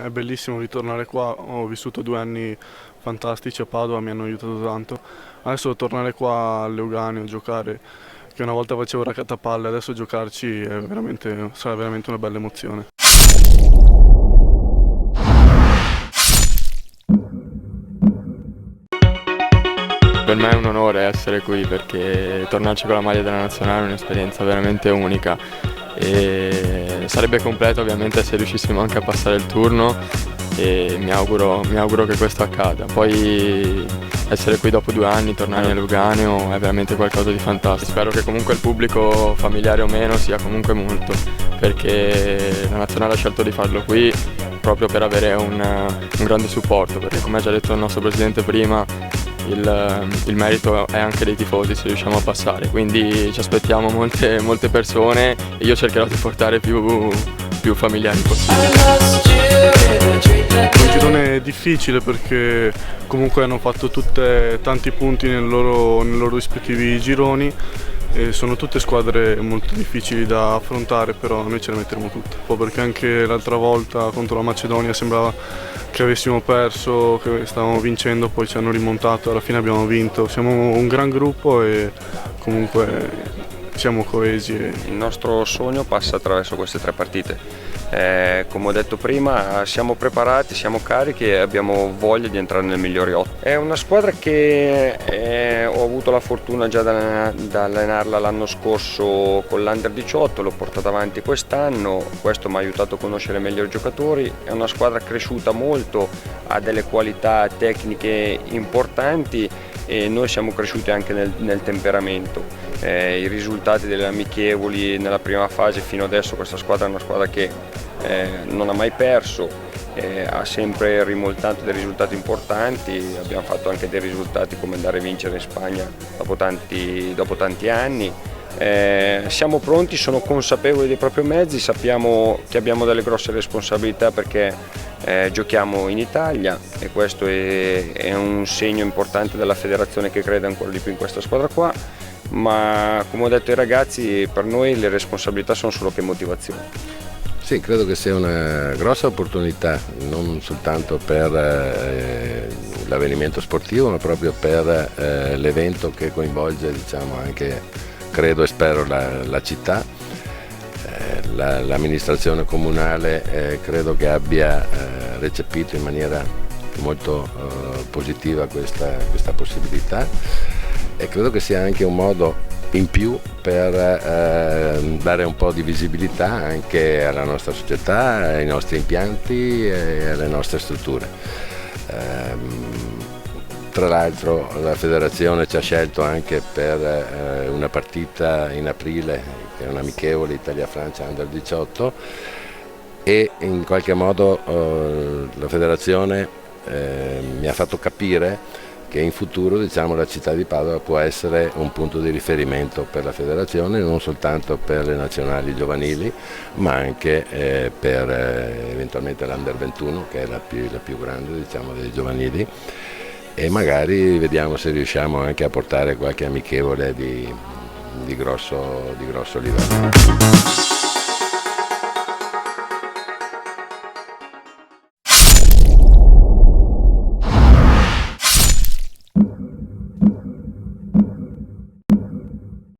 è bellissimo ritornare qua, ho vissuto 2 anni fantastici a Padova, mi hanno aiutato tanto. Adesso tornare qua al Leuganeo a giocare, che una volta facevo raccattapalle, adesso giocarci sarà veramente una bella emozione. Per me è un onore essere qui perché tornarci con la maglia della nazionale è un'esperienza veramente unica e sarebbe completo ovviamente se riuscissimo anche a passare il turno e mi auguro che questo accada. Poi essere qui dopo 2 anni, tornare a Lugano è veramente qualcosa di fantastico. Spero che comunque il pubblico, familiare o meno, sia comunque molto, perché la nazionale ha scelto di farlo qui proprio per avere un grande supporto, perché come ha già detto il nostro presidente prima, il merito è anche dei tifosi se riusciamo a passare, quindi ci aspettiamo molte persone e io cercherò di portare più familiari possibile. È un girone difficile perché comunque hanno fatto tanti punti nei loro rispettivi gironi e sono tutte squadre molto difficili da affrontare, però noi ce le metteremo tutte. Un po' perché anche l'altra volta contro la Macedonia sembrava che avessimo perso, che stavamo vincendo, poi ci hanno rimontato, alla fine abbiamo vinto. Siamo un gran gruppo e comunque siamo coesi. Il nostro sogno passa attraverso queste 3 partite. Come ho detto prima, siamo preparati, siamo carichi e abbiamo voglia di entrare nel migliori 8. È una squadra che ho avuto la fortuna già da allenarla l'anno scorso con l'Under 18, l'ho portata avanti quest'anno, questo mi ha aiutato a conoscere meglio i giocatori. È una squadra cresciuta molto, ha delle qualità tecniche importanti e noi siamo cresciuti anche nel temperamento. I risultati delle amichevoli nella prima fase fino adesso, questa squadra è una squadra che non ha mai perso, ha sempre rimoltato dei risultati importanti, abbiamo fatto anche dei risultati come andare a vincere in Spagna dopo tanti anni. Siamo pronti, sono consapevoli dei propri mezzi, sappiamo che abbiamo delle grosse responsabilità perché giochiamo in Italia e questo è un segno importante della federazione che crede ancora di più in questa squadra qua, ma come ho detto ai ragazzi, per noi le responsabilità sono solo che motivazioni. Sì, credo che sia una grossa opportunità, non soltanto per l'avvenimento sportivo, ma proprio per l'evento che coinvolge, diciamo, anche, credo e spero, la città. L'amministrazione comunale credo che abbia recepito in maniera molto positiva questa possibilità e credo che sia anche un modo in più per dare un po' di visibilità anche alla nostra società, ai nostri impianti e alle nostre strutture. Tra l'altro la federazione ci ha scelto anche per una partita in aprile, che è un amichevole Italia-Francia Under 18, e in qualche modo la federazione mi ha fatto capire che in futuro, diciamo, la città di Padova può essere un punto di riferimento per la federazione, non soltanto per le nazionali giovanili, ma anche per eventualmente l'Under 21, che è la più grande, diciamo, dei giovanili, e magari vediamo se riusciamo anche a portare qualche amichevole di grosso livello.